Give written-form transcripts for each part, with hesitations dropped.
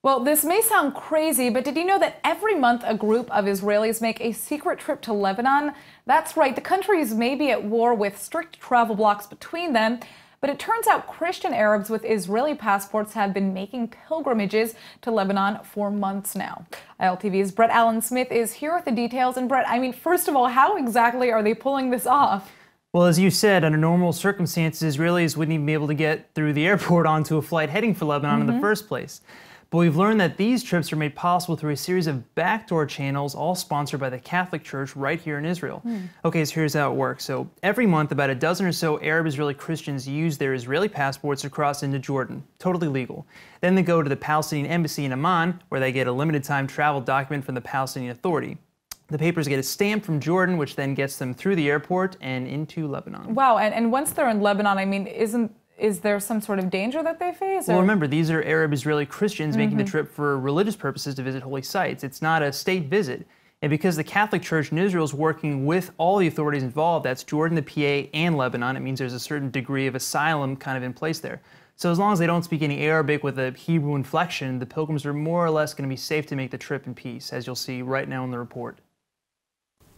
Well, this may sound crazy, but did you know that every month a group of Israelis make a secret trip to Lebanon? That's right, the countries may be at war with strict travel blocks between them, but it turns out Christian Arabs with Israeli passports have been making pilgrimages to Lebanon for months now. ILTV's Brett Allen Smith is here with the details. And Brett, first of all, how exactly are they pulling this off? Well, as you said, under normal circumstances, Israelis wouldn't even be able to get through the airport onto a flight heading for Lebanon in the first place. But we've learned that these trips are made possible through a series of backdoor channels, all sponsored by the Catholic Church right here in Israel. Okay, so here's how it works. So every month, about a dozen or so Arab Israeli Christians use their Israeli passports to cross into Jordan, totally legal. Then they go to the Palestinian embassy in Amman, where they get a limited time travel document from the Palestinian Authority. The papers get a stamp from Jordan, which then gets them through the airport and into Lebanon. Wow, and once they're in Lebanon, is there some sort of danger that they face? Well, remember, these are Arab Israeli Christians making the trip for religious purposes to visit holy sites. It's not a state visit. And because the Catholic Church in Israel is working with all the authorities involved, that's Jordan, the PA, and Lebanon, it means there's a certain degree of asylum kind of in place there. So as long as they don't speak any Arabic with a Hebrew inflection, the pilgrims are more or less going to be safe to make the trip in peace, as you'll see right now in the report.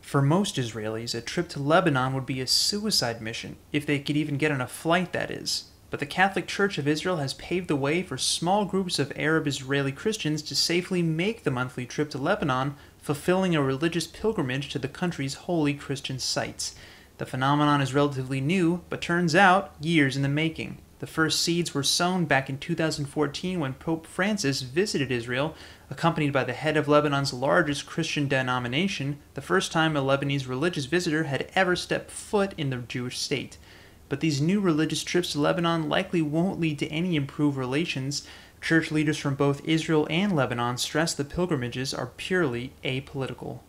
For most Israelis, a trip to Lebanon would be a suicide mission, if they could even get on a flight, that is. But the Catholic Church of Israel has paved the way for small groups of Arab Israeli Christians to safely make the monthly trip to Lebanon, fulfilling a religious pilgrimage to the country's holy Christian sites. The phenomenon is relatively new, but turns out years in the making. The first seeds were sown back in 2014 when Pope Francis visited Israel, accompanied by the head of Lebanon's largest Christian denomination, the first time a Lebanese religious visitor had ever stepped foot in the Jewish state. But these new religious trips to Lebanon likely won't lead to any improved relations. Church leaders from both Israel and Lebanon stress the pilgrimages are purely apolitical.